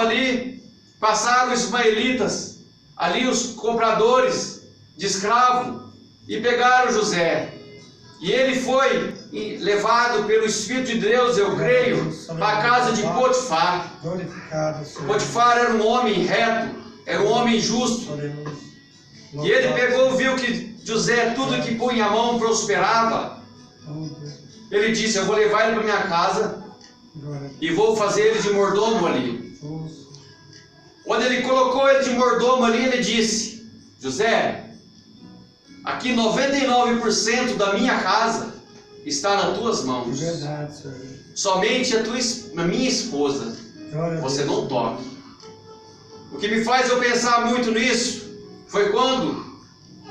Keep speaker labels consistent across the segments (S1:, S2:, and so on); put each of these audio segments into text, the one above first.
S1: novo ali, passaram os ismaelitas, ali os compradores de escravo, e pegaram José. E ele foi levado pelo Espírito de Deus, eu creio, para a casa de Potifar. Potifar era um homem reto, era um homem justo. E ele pegou, viu que José, tudo que punha a mão prosperava. Ele disse, eu vou levar ele para minha casa e vou fazer ele de mordomo ali. Quando ele colocou ele de mordomo ali, ele disse, José, aqui 99% da minha casa está nas tuas mãos. Somente a minha esposa você não toca. O que me faz eu pensar muito nisso foi quando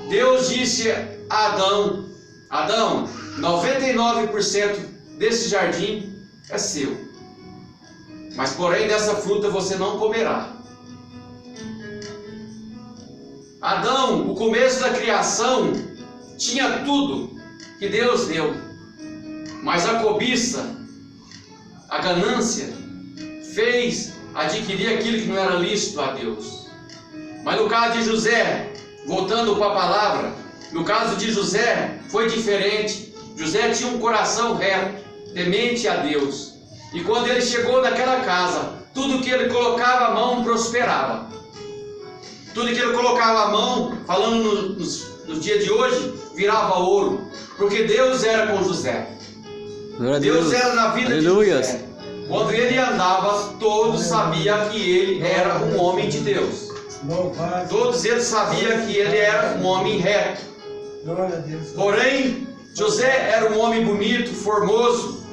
S1: Deus disse a Adão, Adão, 99% desse jardim é seu, mas porém dessa fruta você não comerá. Adão, o começo da criação, tinha tudo que Deus deu, mas a cobiça, a ganância, fez adquirir aquilo que não era lícito a Deus. Mas no caso de José, voltando para a palavra, no caso de José foi diferente. José tinha um coração reto, temente a Deus, e quando ele chegou naquela casa, tudo que ele colocava a mão prosperava. Tudo que ele colocava a mão, falando no dia de hoje, virava ouro, porque Deus era com José. Deus era na vida de José. Quando ele andava, todos sabiam que ele era um homem de Deus. Todos eles sabiam que ele era um homem reto. Porém, José era um homem bonito, formoso.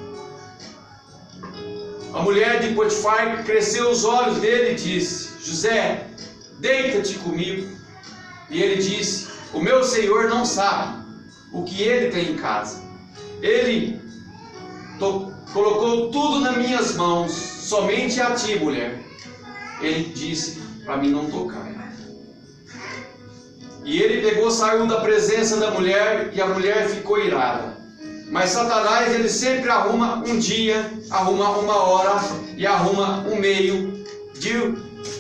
S1: A mulher de Potifar cresceu os olhos dele e disse, José, deita-te comigo. E ele disse, o meu senhor não sabe o que ele tem em casa. Ele colocou tudo nas minhas mãos, somente a ti, mulher. Ele disse para mim não tocar. E ele pegou, saiu da presença da mulher, e a mulher ficou irada. Mas Satanás, ele sempre arruma um dia, arruma uma hora e arruma um meio de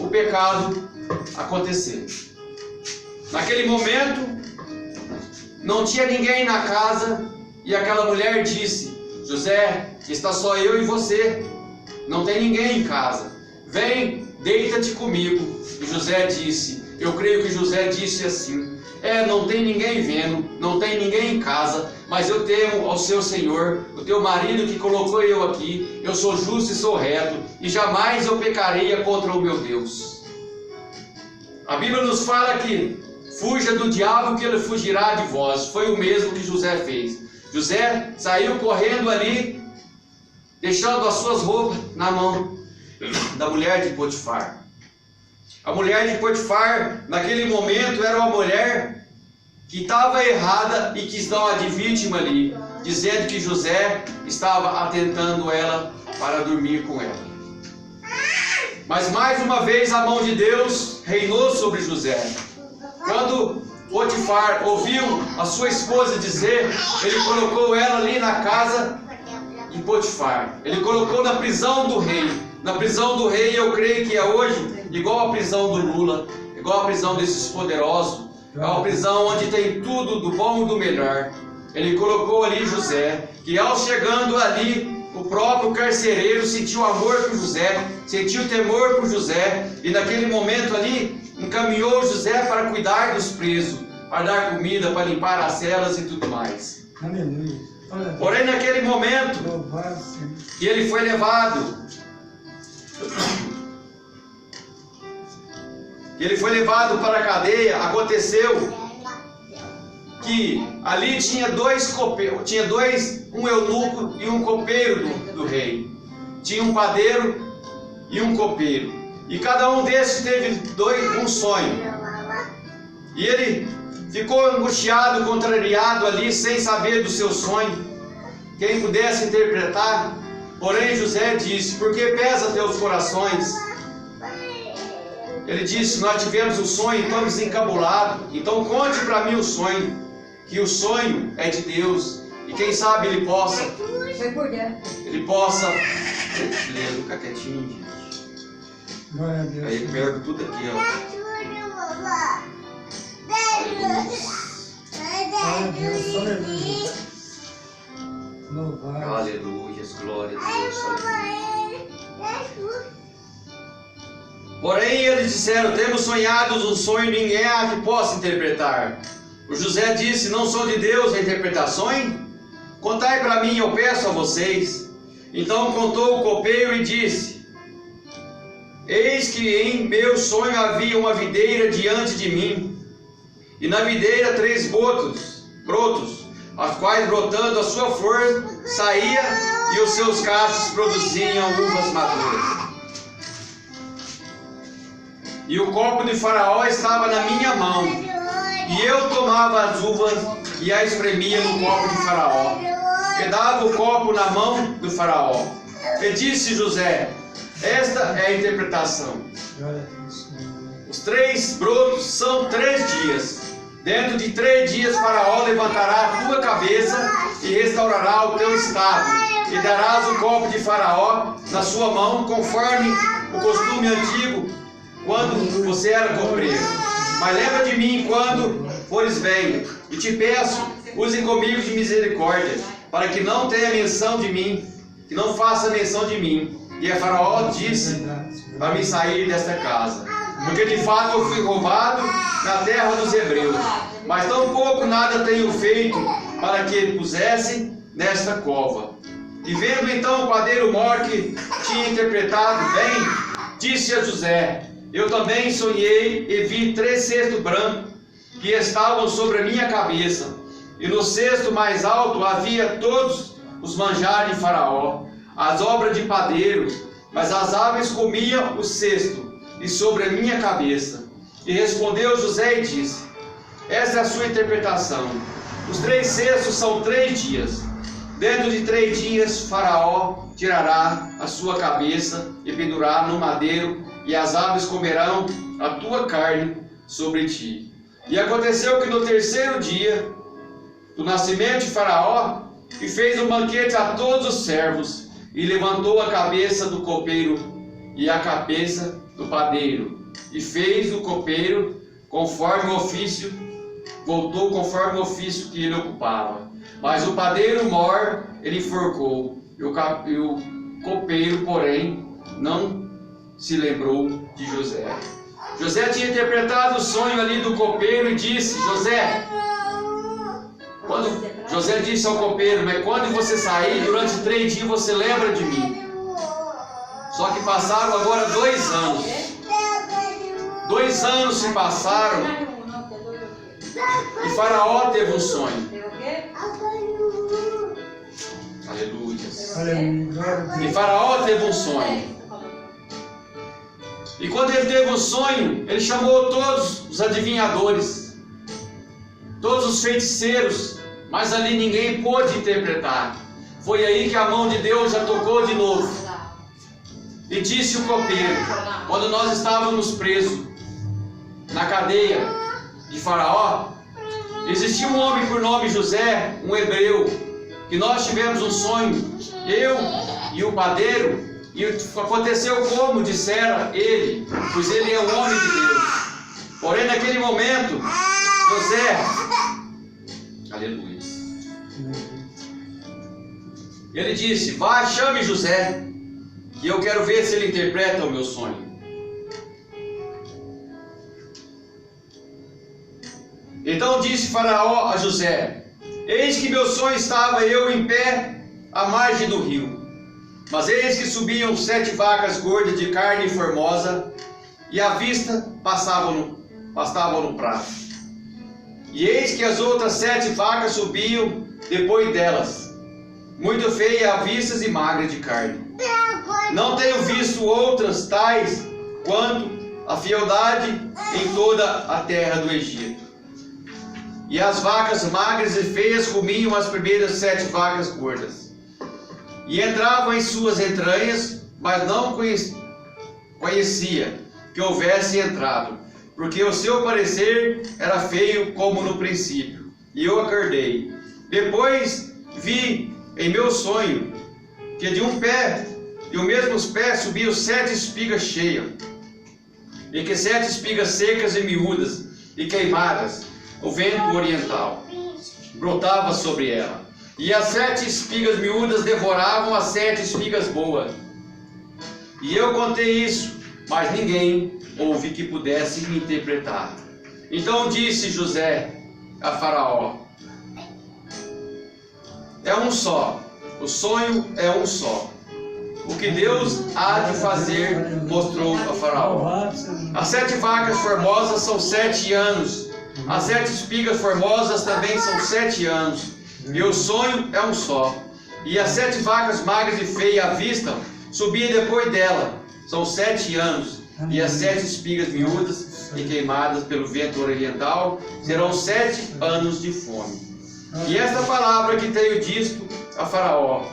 S1: o pecado acontecer. Naquele momento, não tinha ninguém na casa, e aquela mulher disse, José, está só eu e você, não tem ninguém em casa, vem, deita-te comigo. E José disse, eu creio que José disse assim, não tem ninguém vendo, não tem ninguém em casa, mas eu temo ao seu Senhor, o teu marido que colocou eu aqui, eu sou justo e sou reto, e jamais eu pecaria contra o meu Deus. A Bíblia nos fala que fuja do diabo que ele fugirá de vós. Foi o mesmo que José fez. José saiu correndo ali, deixando as suas roupas na mão da mulher de Potifar. A mulher de Potifar, naquele momento, era uma mulher que estava errada e quis dar uma de vítima ali, dizendo que José estava atentando ela para dormir com ela. Mas mais uma vez a mão de Deus reinou sobre José. Quando Potifar ouviu a sua esposa dizer, ele colocou ela ali na casa de Potifar. Ele colocou na prisão do rei. Na prisão do rei, eu creio que é hoje igual a prisão do Lula, igual a prisão desses poderosos. É uma prisão onde tem tudo do bom e do melhor. Ele colocou ali José, que ao chegando ali, o próprio carcereiro sentiu amor por José, sentiu temor por José, e naquele momento ali, encaminhou José para cuidar dos presos, para dar comida, para limpar as celas e tudo mais.
S2: Aleluia.
S1: Porém, naquele momento, que ele foi levado, para a cadeia, aconteceu que ali tinha um eunuco e um copeiro do rei. Tinha um padeiro e um copeiro. E cada um desses teve um sonho. E ele ficou angustiado, contrariado ali, sem saber do seu sonho. Quem pudesse interpretar. Porém José disse, por que pesa teus corações? Ele disse, nós tivemos um sonho, estamos encabulados. Então conte para mim o sonho. Que o sonho é de Deus. E quem sabe ele possa. Fica quietinho, gente.
S2: Glória a Deus.
S1: Aí pego tudo aqui, ó.
S2: Glória a Deus. Aleluia. Louvado.
S1: Aleluia, glória a Deus. Aleluia. Porém, eles disseram: temos sonhado um sonho, ninguém há que possa interpretar. O José disse: não sou de Deus a interpretações? Contai para mim, eu peço a vocês. Então contou o copeiro e disse: eis que em meu sonho havia uma videira diante de mim, e na videira 3 brotos, as quais, brotando a sua flor, saía, e os seus cachos produziam uvas maduras. E o copo de Faraó estava na minha mão, e eu tomava as uvas e a espremia no copo de Faraó, e dava o copo na mão do Faraó. E disse José: esta é a interpretação. Os 3 brotos são 3 dias. Dentro de 3 dias Faraó levantará a tua cabeça e restaurará o teu estado, e darás o copo de Faraó na sua mão, conforme o costume antigo, quando você era copeiro. Mas lembra de mim quando fores velho, e te peço, use comigo de misericórdia, para que não tenha menção de mim, que não faça menção de mim. E a Faraó disse para mim sair desta casa, porque de fato eu fui roubado na terra dos hebreus, mas tão pouco nada tenho feito para que pusesse nesta cova. E vendo então o padeiro mor que tinha interpretado bem, disse a José: eu também sonhei e vi 3 cestos brancos que estavam sobre a minha cabeça, e no cesto mais alto havia todos os manjares de Faraó, as obras de padeiro, mas as aves comiam o cesto, e sobre a minha cabeça. E respondeu José e disse: esta é a sua interpretação. Os 3 cestos são 3 dias. Dentro de 3 dias Faraó tirará a sua cabeça e pendurará no madeiro, e as aves comerão a tua carne sobre ti. E aconteceu que no 3º dia do nascimento de Faraó, e fez um banquete a todos os servos, e levantou a cabeça do copeiro e a cabeça do padeiro, e fez o copeiro conforme o ofício, voltou conforme o ofício que ele ocupava. Mas o padeiro mor ele enforcou, e o copeiro, porém, não se lembrou de José. José tinha interpretado o sonho ali do copeiro e disse: José disse ao copeiro: mas quando você sair, durante 3 dias você lembra de mim. Só que passaram agora 2 anos. 2 anos se passaram, e Faraó teve um sonho. Aleluia. E Faraó teve um sonho. E quando ele teve um sonho, ele chamou todos os adivinhadores, todos os feiticeiros, mas ali ninguém pôde interpretar. Foi aí que a mão de Deus já tocou de novo. E disse o copeiro, quando nós estávamos presos na cadeia de Faraó, existia um homem por nome José, um hebreu, que nós tivemos um sonho, eu e o padeiro, e aconteceu como dissera ele, pois ele é o homem de Deus. Porém, naquele momento, José, aleluia, ele disse: vá, chame José, que eu quero ver se ele interpreta o meu sonho. Então disse Faraó a José: eis que meu sonho estava eu em pé à margem do rio, mas eis que subiam 7 vacas gordas de carne formosa, e à vista pastavam no prato. E eis que as outras 7 vacas subiam depois delas, muito feias à vista e magras de carne. Não tenho visto outras tais quanto a fieldade em toda a terra do Egito. E as vacas magras e feias comiam as primeiras 7 vacas gordas, e entravam em suas entranhas, mas não conhecia que houvesse entrado, porque o seu parecer era feio como no princípio. E eu acordei. Depois vi em meu sonho que de um mesmo pé subiam 7 espigas cheias, e que 7 espigas secas e miúdas e queimadas, o vento oriental brotava sobre ela. E as 7 espigas miúdas devoravam as 7 espigas boas. E eu contei isso, mas ninguém houve que pudesse interpretar. Então disse José a Faraó: é um só, o sonho é um só. O que Deus há de fazer, mostrou a Faraó. As 7 vacas formosas são 7 anos. As 7 espigas formosas também são 7 anos. E o sonho é um só. E as 7 vacas magras e feias à vista subiam depois dela. São 7 anos. E as 7 espigas miúdas e queimadas pelo vento oriental serão 7 anos de fome. E esta palavra que tenho dito a Faraó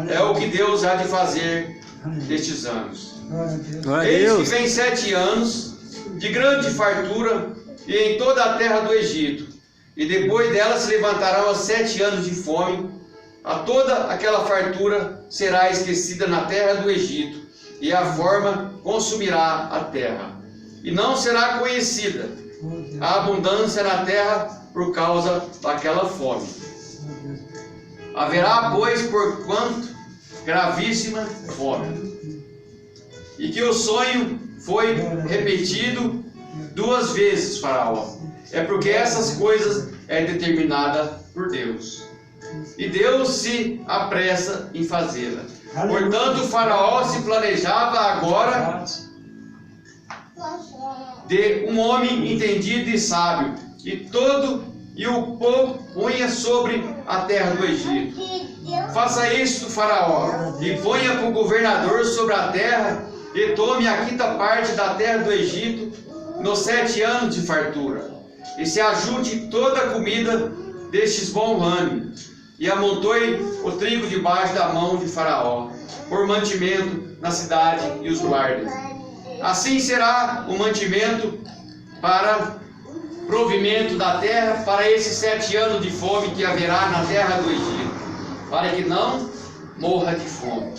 S1: é o que Deus há de fazer nestes anos. Eis que vem 7 anos de grande fartura e em toda a terra do Egito. E depois dela se levantarão os 7 anos de fome. A toda aquela fartura será esquecida na terra do Egito, e a forma consumirá a terra. E não será conhecida a abundância na terra por causa daquela fome. Haverá, pois, porquanto gravíssima fome. E que o sonho foi repetido 2 vezes, Faraó. É porque essas coisas é determinada por Deus. E Deus se apressa em fazê-la. Portanto, o Faraó se planejava agora de um homem entendido e sábio, e o povo punha sobre a terra do Egito. Faça isto, Faraó, e ponha para o governador sobre a terra, e tome a 5ª parte da terra do Egito nos 7 anos de fartura, e se ajude toda a comida destes bons anos, e amontoe o trigo debaixo da mão de Faraó, por mantimento na cidade e os guardas. Assim será o mantimento para provimento da terra para esses 7 anos de fome que haverá na terra do Egito, para que não morra de fome.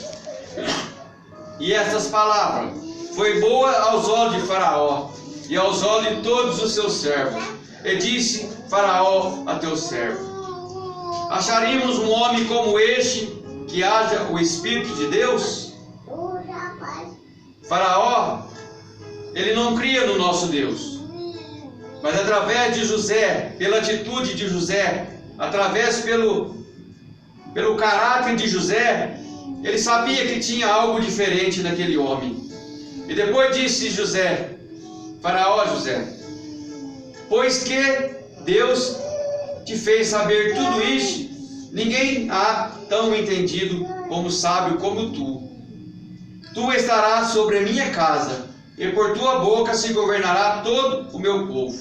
S1: E estas palavras foi boa aos olhos de Faraó e aos olhos de todos os seus servos. E disse Faraó a teu servo: acharíamos um homem como este, que haja o Espírito de Deus? Faraó, ele não cria no nosso Deus, mas através de José, pela atitude de José, através pelo caráter de José, ele sabia que tinha algo diferente naquele homem. E depois disse Faraó, José, pois que Deus te fez saber tudo isto, ninguém há tão entendido como sábio como tu. Tu estarás sobre a minha casa, e por tua boca se governará todo o meu povo.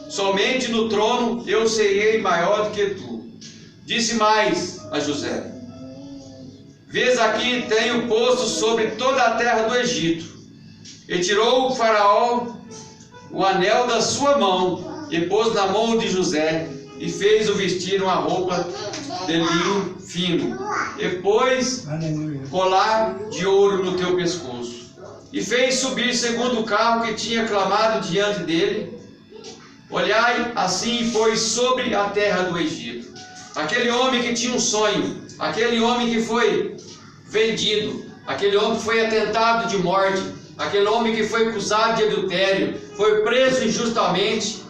S1: Somente no trono eu serei maior do que tu. Disse mais a José: vês aqui tenho posto sobre toda a terra do Egito. E tirou o Faraó o anel da sua mão, e pôs na mão de José, e fez-o vestir uma roupa de linho fino, e pôs colar de ouro no teu pescoço, e fez subir segundo o carro que tinha clamado diante dele. Olhai assim, pois, sobre a terra do Egito, aquele homem que tinha um sonho, aquele homem que foi vendido, aquele homem que foi atentado de morte, aquele homem que foi acusado de adultério, foi preso injustamente,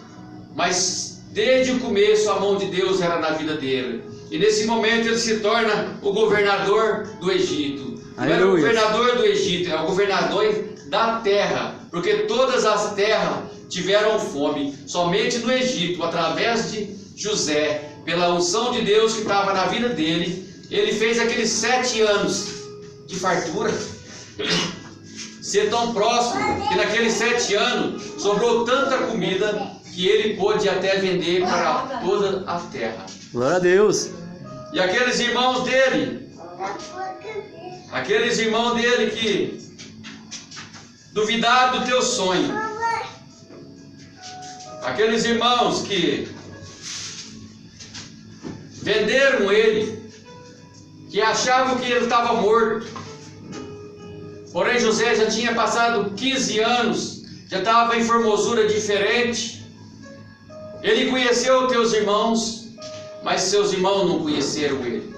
S1: mas desde o começo a mão de Deus era na vida dele. E nesse momento ele se torna o governador do Egito. Não era o governador do Egito, é o governador da terra, porque todas as terras tiveram fome. Somente no Egito, através de José, pela unção de Deus que estava na vida dele, ele fez aqueles 7 anos de fartura ser tão próximo que naqueles 7 anos sobrou tanta comida que ele pôde até vender para toda a terra.
S3: Glória a Deus.
S1: E aqueles irmãos dele que duvidaram do teu sonho, aqueles irmãos que venderam ele, que achavam que ele estava morto, porém José já tinha passado 15 anos já estava em formosura diferente. Ele conheceu teus irmãos, mas seus irmãos não conheceram ele.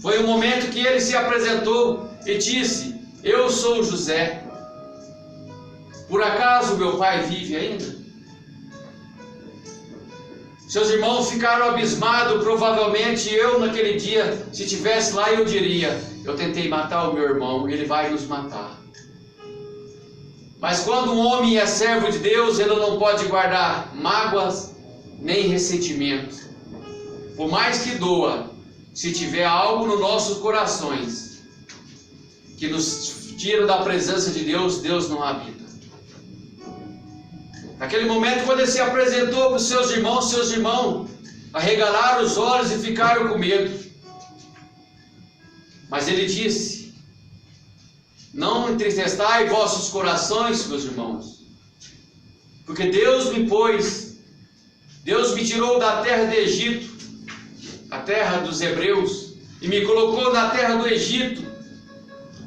S1: Foi o momento que ele se apresentou e disse: eu sou José. Por acaso meu pai vive ainda? Seus irmãos ficaram abismados. Provavelmente eu naquele dia, se estivesse lá, eu diria: eu tentei matar o meu irmão, ele vai nos matar. Mas quando um homem é servo de Deus, ele não pode guardar mágoas nem ressentimento. Por mais que doa, se tiver algo nos nossos corações que nos tira da presença de Deus, Deus não habita. Naquele momento, quando ele se apresentou para os seus irmãos arregalaram os olhos e ficaram com medo. Mas ele disse: não entristeçai vossos corações, meus irmãos, porque Deus me tirou da terra do Egito, a terra dos hebreus, e me colocou na terra do Egito,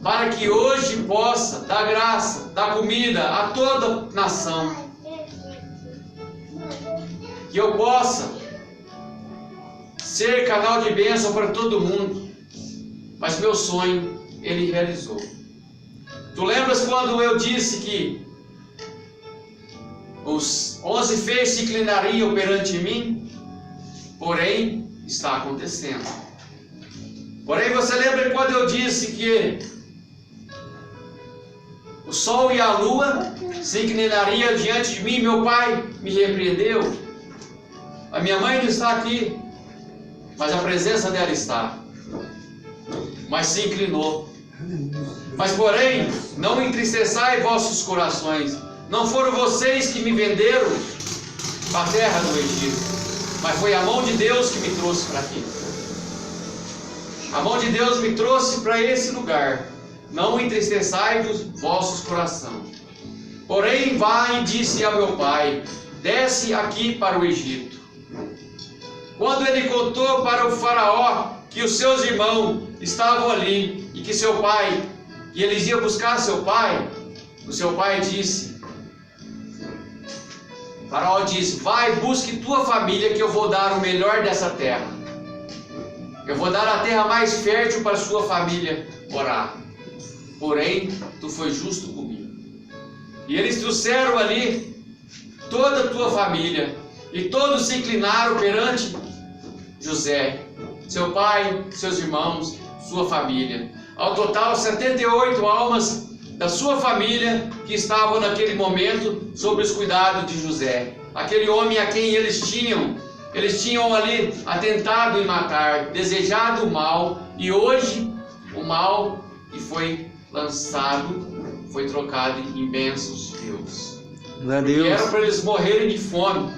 S1: para que hoje possa dar graça, dar comida a toda nação, que eu possa ser canal de bênção para todo mundo. Mas meu sonho ele realizou. Tu lembras quando eu disse que os 11 feios se inclinariam perante mim? Porém, está acontecendo. Porém, você lembra quando eu disse que o sol e a lua se inclinariam diante de mim? Meu pai me repreendeu. A minha mãe não está aqui, mas a presença dela está. Mas se inclinou. Mas porém, não entristeçai vossos corações. Não foram vocês que me venderam para a terra do Egito, mas foi a mão de Deus que me trouxe para aqui. A mão de Deus me trouxe para esse lugar. Não entristeçai os vossos corações. Porém, vai e disse a meu pai: desce aqui para o Egito. Quando ele contou para o faraó que os seus irmãos estavam ali e que seu pai, que eles iam buscar seu pai, o seu pai disse: o faraó disse: vai, busque tua família, que eu vou dar o melhor dessa terra. Eu vou dar a terra mais fértil para sua família morar. Porém, tu foi justo comigo. E eles trouxeram ali toda a tua família, e todos se inclinaram perante José, seu pai, seus irmãos, sua família. Ao total, 78 almas da sua família que estavam naquele momento sob os cuidados de José. Aquele homem a quem eles tinham ali atentado em matar, desejado o mal, e hoje o mal que foi lançado foi trocado em bênçãos de Deus. E era para eles morrerem de fome.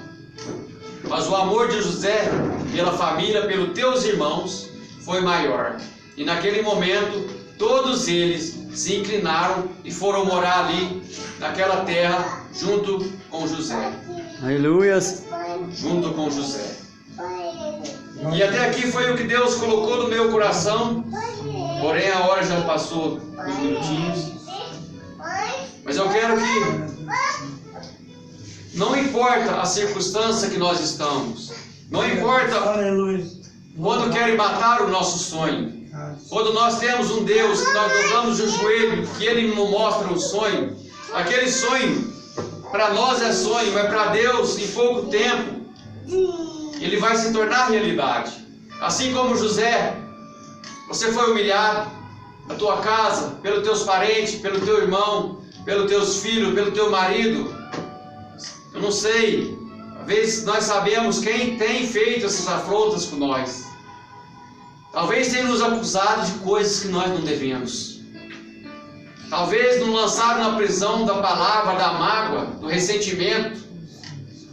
S1: Mas o amor de José pela família, pelos teus irmãos, foi maior. E naquele momento, todos eles se inclinaram e foram morar ali, naquela terra, junto com José.
S3: Aleluias.
S1: Junto com José. E até aqui foi o que Deus colocou no meu coração. Porém, a hora já passou uns minutinhos. Mas eu quero que, não importa a circunstância que nós estamos, não importa quando querem matar o nosso sonho, quando nós temos um Deus que nós dobramos o joelho, que Ele nos mostra um sonho, aquele sonho, para nós é sonho, mas para Deus, em pouco tempo, ele vai se tornar realidade. Assim como José, você foi humilhado na tua casa, pelos teus parentes, pelo teu irmão, pelos teus filhos, pelo teu marido. Eu não sei, às vezes nós sabemos quem tem feito essas afrontas com nós. Talvez tenha nos acusado de coisas que nós não devemos. Talvez nos lançaram na prisão da palavra, da mágoa, do ressentimento,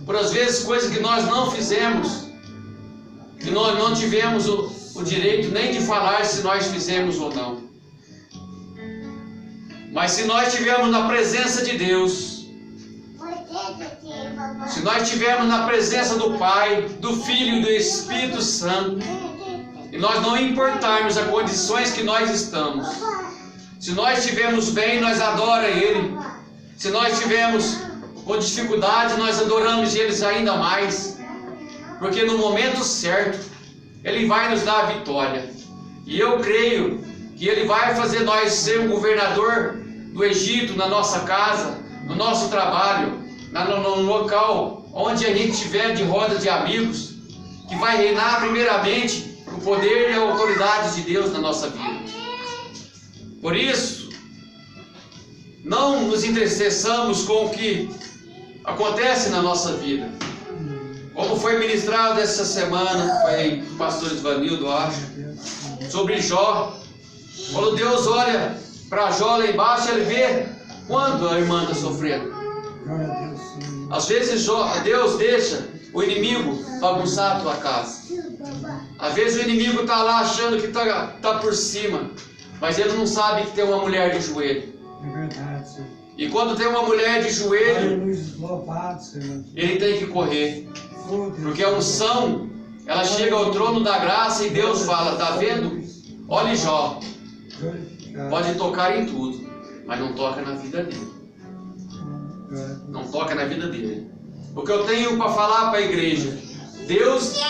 S1: por às vezes coisas que nós não fizemos, que nós não tivemos o direito nem de falar se nós fizemos ou não. Mas se nós estivermos na presença de Deus, se nós estivermos na presença do Pai, do Filho e do Espírito Santo, e nós não importarmos as condições que nós estamos, se nós estivermos bem, nós adoramos Ele. Se nós tivermos com dificuldade, nós adoramos eles ainda mais, porque no momento certo Ele vai nos dar a vitória. E eu creio que Ele vai fazer nós ser um governador do Egito na nossa casa, no nosso trabalho, no local onde a gente estiver de roda de amigos, que vai reinar primeiramente o poder e a autoridade de Deus na nossa vida. Por isso, não nos entristeçamos com o que acontece na nossa vida. Como foi ministrado essa semana, foi o pastor Ivanildo, acho, sobre Jó. Quando Deus olha para Jó lá embaixo, Ele vê quando a irmã está sofrendo. Às vezes Deus deixa o inimigo bagunçar a tua casa. Às vezes o inimigo está lá achando que está por cima, mas ele não sabe que tem uma mulher de joelho.
S2: É verdade, Senhor.
S1: E quando tem uma mulher de joelho,
S2: Aleluia, louvado, Senhor.
S1: ele tem que correr.
S2: Oh, Deus.
S1: Porque a unção, ela chega ao trono da graça e Deus fala, tá vendo? Olha Jó,
S2: Glorificado.
S1: pode tocar em tudo, mas não toca na vida dele. Não toca na vida dele. O que eu tenho para falar para a igreja, Deus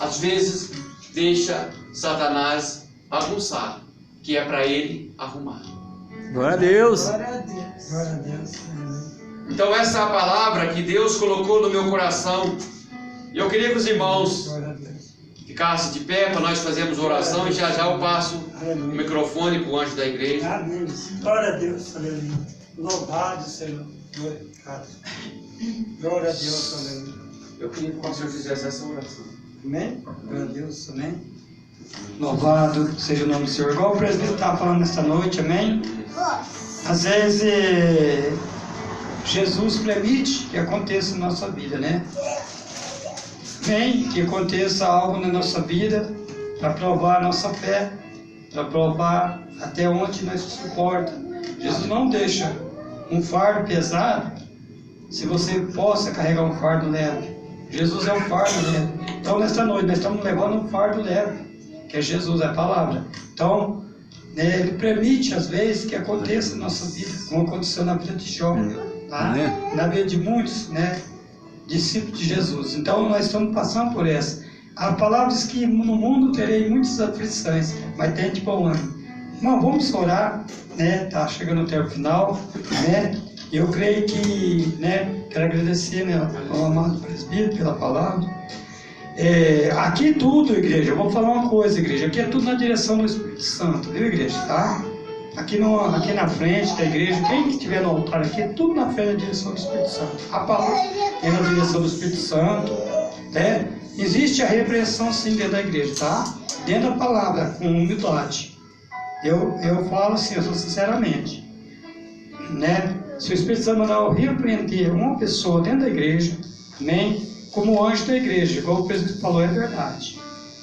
S1: às vezes deixa Satanás bagunçar, que é para ele arrumar.
S3: Glória a Deus.
S2: Glória a Deus. Glória a Deus.
S1: Então essa é a palavra que Deus colocou no meu coração. E eu queria que os irmãos
S2: Glória a Deus.
S1: ficassem de pé para nós fazermos oração e já eu passo o
S2: Aleluia.
S1: microfone para o anjo da igreja.
S2: Amém. Glória a Deus. Aleluia. Louvado, Senhor. Glorificado. Glória a Deus. Aleluia.
S1: Eu queria que o pastor fizesse essa oração.
S2: Amém? Glória a Deus. Amém. Louvado seja o nome do Senhor. Igual o presbítero estava falando nesta noite, amém? Às vezes, Jesus permite que aconteça na nossa vida, né? Amém? Que aconteça algo na nossa vida para provar a nossa fé, para provar até onde nós suportamos. Jesus não deixa um fardo pesado se você possa carregar um fardo leve. Jesus é um fardo leve. Então, nesta noite, nós estamos levando um fardo leve, que é Jesus, é a palavra. Então, Ele permite, às vezes, que aconteça na nossa vida, como aconteceu na vida de Jó, tá? Na vida de muitos, né, discípulos de Jesus. Então, nós estamos passando por essa. A palavra diz que no mundo terei muitas aflições, mas tem de bom ânimo. Irmão, vamos orar, né? Tá chegando até o final, né? Eu creio que, né, quero agradecer, né, ao amado presbítero pela palavra. Aqui tudo, igreja, eu vou falar uma coisa, igreja, aqui é tudo na direção do Espírito Santo, viu, igreja, tá? Aqui na frente da igreja, quem estiver no altar aqui, é tudo na frente da direção do Espírito Santo. A palavra é na direção do Espírito Santo, né? Existe a repreensão sim dentro da igreja, tá? Dentro da palavra, com humildade. Eu falo assim, eu sou sinceramente, né? Se o Espírito Santo mandar eu repreender uma pessoa dentro da igreja, amém? Como anjo da igreja, igual o presbítero falou, é verdade.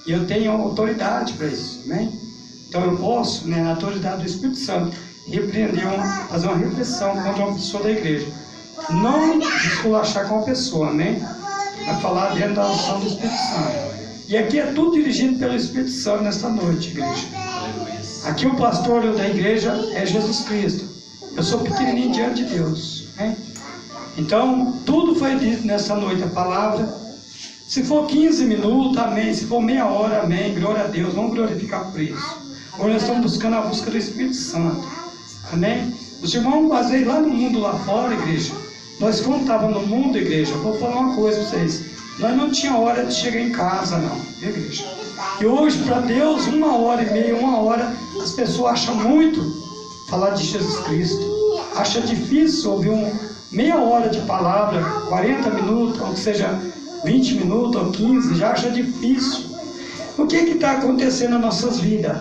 S2: E eu tenho autoridade para isso, amém? Então eu posso, né, na autoridade do Espírito Santo, repreender, fazer uma repressão contra uma pessoa da igreja. Não esculachar com uma pessoa, amém? Vai falar dentro da ação do Espírito Santo. E aqui é tudo dirigido pelo Espírito Santo nesta noite, igreja. Aqui o pastor da igreja é Jesus Cristo. Eu sou pequenininho diante de Deus, amém? Então, tudo foi dito nessa noite, a palavra. Se for 15 minutos, amém. Se for meia hora, amém. Glória a Deus, vamos glorificar por isso. Hoje nós estamos buscando a busca do Espírito Santo, amém. Os irmãos baseiam lá no mundo, lá fora, igreja. Nós, quando estávamos no mundo, igreja, eu vou falar uma coisa para vocês. Nós não tínhamos hora de chegar em casa, não, igreja. E hoje, para Deus, 1h30, 1 hora, as pessoas acham muito falar de Jesus Cristo. Acha difícil ouvir meia hora de palavra, 40 minutos, ou que seja 20 minutos ou 15, já acha difícil. O que está acontecendo nas nossas vidas?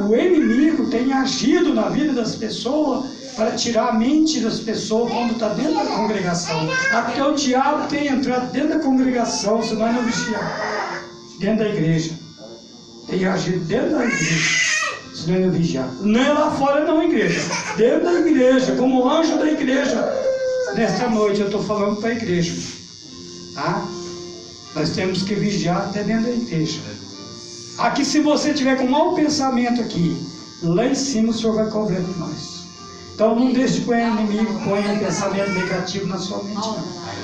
S2: O inimigo tem agido na vida das pessoas para tirar a mente das pessoas quando está dentro da congregação. Até o diabo tem entrado dentro da congregação, se nós não vigiar. Dentro da igreja. Tem agido dentro da igreja. Se nós não vigiar. Não é lá fora não, igreja. Dentro da igreja, como anjo da igreja. Nesta noite eu estou falando para a igreja, tá? Nós temos que vigiar até dentro da igreja. Aqui, se você tiver com mau pensamento aqui, lá em cima o Senhor vai cobrar de nós. Então não deixe que o inimigo ponha um pensamento negativo na sua mente.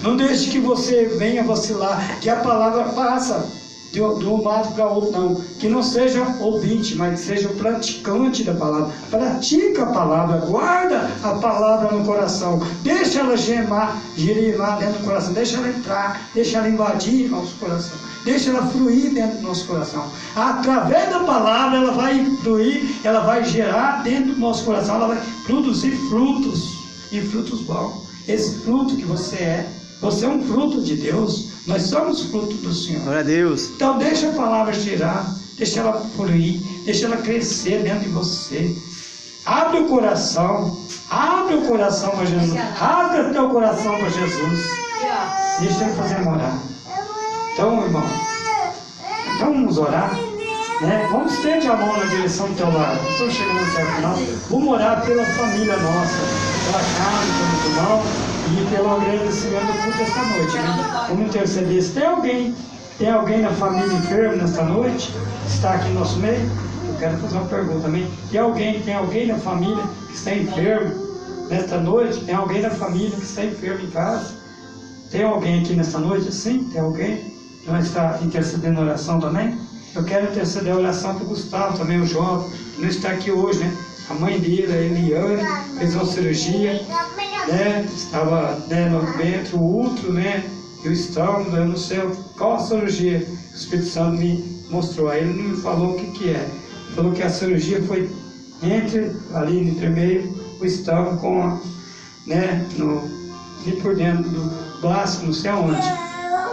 S2: Não deixe que você venha vacilar, que a palavra passa de um lado para outro, não. Que não seja ouvinte, mas que seja o praticante da palavra. Pratica a palavra, guarda a palavra no coração. Deixa ela gerimar dentro do coração. Deixa ela entrar, deixa ela invadir nosso coração. Deixa ela fluir dentro do nosso coração. Através da palavra ela vai fluir, ela vai gerar dentro do nosso coração, ela vai produzir frutos, e frutos bons. Esse fruto que você é um fruto de Deus. Nós somos fruto do Senhor.
S3: Glória a Deus.
S2: Então deixa a palavra girar, deixa ela fluir, deixa ela crescer dentro de você. Abre o coração para Jesus. Abre teu coração para Jesus. Deixa ele fazer morar. Então, irmão, vamos orar, né? Vamos estender a mão na direção do teu lado. Estamos chegando até o final. Vamos orar pela família nossa, pela casa, pelo irmão e pelo agradecimento do culto esta noite, né? Vamos interceder. Se tem alguém na família enfermo nesta noite, que está aqui no nosso meio, eu quero fazer uma pergunta também. Tem alguém na família que está enfermo nesta noite? Tem alguém na família que está enfermo em casa? Tem alguém aqui nesta noite? Sim, tem alguém que não está intercedendo a oração também? Eu quero interceder a oração para o Gustavo também, o jovem, que não está aqui hoje, né? A mãe dele, a Eliane, fez uma cirurgia, né? Estava, né, no ventre, o útero, né? E o estômago, eu não sei qual a cirurgia. O Espírito Santo me mostrou. Aí ele não me falou o que é. Ele falou que a cirurgia foi entre meio o estômago com a, né? Ali por dentro do braço, não sei aonde.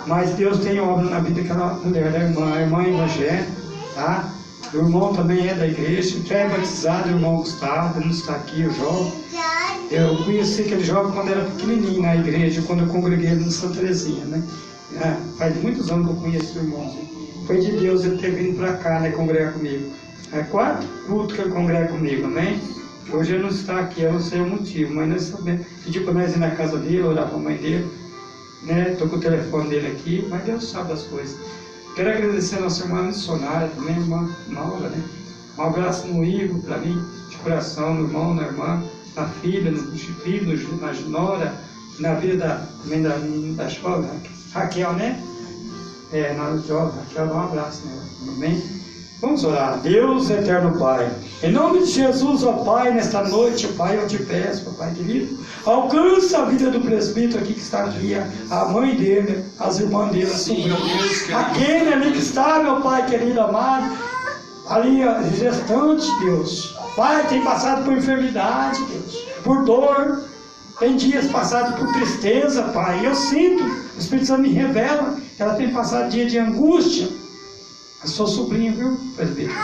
S2: Mas Deus tem obra na vida daquela mulher, da irmã, a irmã evangélica, tá? O irmão também é da igreja, já é batizado, o irmão Gustavo, ele não está aqui, o jovem. Eu conheci aquele jovem quando era pequenininho na igreja, quando eu congreguei ele no Santa Teresinha, né? Faz muitos anos que eu conheço o irmão. Foi de Deus ele ter vindo para cá, né, congregar comigo. É 4 cultos que ele congrega comigo, amém? Hoje ele não está aqui, eu não sei o motivo, mas nós sabemos. Pediu para nós ir na casa dele, orar para a mãe dele, né? Estou com o telefone dele aqui, mas Deus sabe das coisas. Quero agradecer a nossa irmã missionária também, irmã Maura, né? Um abraço no Igor, para mim, de coração, no irmão, na irmã, na filha, no filho, na nora, na vida também da jovem, Raquel, né? Na jovem, Raquel, dá um abraço, né? Amém? Vamos orar. Deus eterno Pai, em nome de Jesus, ó Pai, nesta noite, Pai, eu te peço, Pai querido, alcança a vida do presbítero aqui que está aqui, a mãe dele, as irmãs dele, a sobrinha dele, aquele ali que está, meu Pai querido, amado, ali gestante, Deus, Pai, tem passado por enfermidade, Deus, por dor, tem dias passados por tristeza, Pai, eu sinto, o Espírito Santo me revela que ela tem passado dia de angústia. A sua sobrinha, viu, presbítero?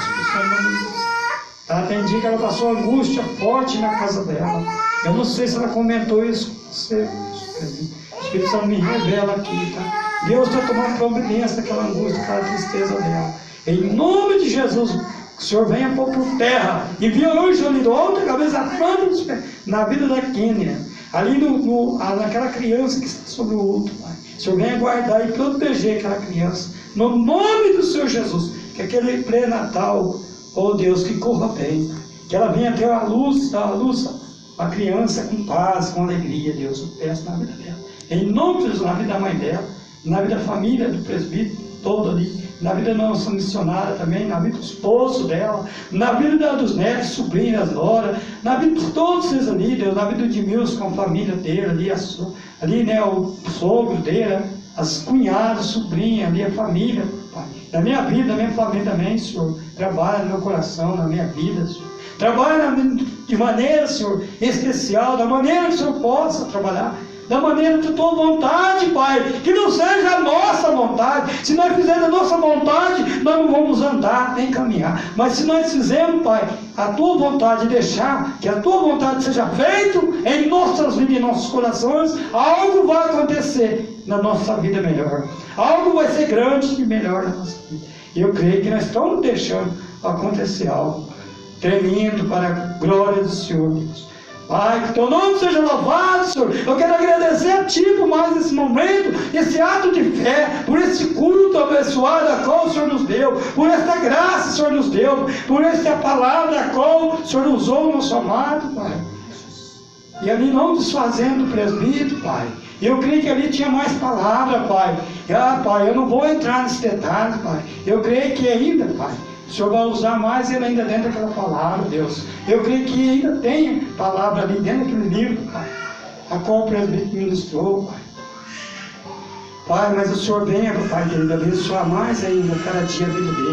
S2: Tem dia que ela passou angústia forte na casa dela. Eu não sei se ela comentou isso com você, presbítero. O Espírito Santo me revela aqui, tá? Deus está tomando providência daquela angústia, daquela tristeza dela. Em nome de Jesus, que o Senhor venha pôr por terra. E viu hoje ali do alto da cabeça na vida da Kênia. Ali naquela criança que está sobre o outro, Pai. O Senhor venha guardar e proteger aquela criança. No nome do Senhor Jesus, que aquele pré-natal, oh Deus, que corra bem, que ela venha ter a luz, a criança com paz, com alegria, Deus, eu peço na vida dela. Em nome de Jesus, na vida da mãe dela, na vida da família do presbítero, todo ali, na vida da nossa missionária também, na vida do esposo dela, na vida dos netos, sobrinhas, nora, na vida de todos esses ali, Deus, na vida do Edmilson com a família dele, ali, né, o sogro dele, as cunhadas, sobrinha, a minha família, Pai. Na minha vida, na minha família também, Senhor. Trabalha no meu coração, na minha vida, Senhor. Trabalha de maneira, Senhor, especial, da maneira que o Senhor possa trabalhar. Da maneira de tua vontade, Pai. Que não seja a nossa vontade. Se nós fizermos a nossa vontade, nós não vamos andar nem caminhar. Mas se nós fizermos, Pai, a tua vontade, deixar que a tua vontade seja feita em nossas vidas, em nossos corações, algo vai acontecer na nossa vida melhor. Algo vai ser grande e melhor na nossa vida. E eu creio que nós estamos deixando acontecer algo tremendo para a glória do Senhor, Deus. Pai, que teu nome seja louvado, Senhor. Eu quero agradecer a Ti por mais esse momento, esse ato de fé, por esse culto abençoado a qual o Senhor nos deu, por esta graça que o Senhor nos deu, por esta palavra a qual o Senhor usou o nosso amado, Pai. E ali não desfazendo o presbítero, Pai. Eu creio que ali tinha mais palavra, Pai. Pai, eu não vou entrar nesse detalhe, Pai. Eu creio que ainda, Pai, o Senhor vai usar mais ele ainda dentro daquela palavra, Deus. Eu creio que ainda tem palavra ali dentro daquele livro, Pai, a qual o presbítero ministrou, Pai. Pai, mas o Senhor venha, Pai querido, abençoar mais ainda cada dia a vida dele.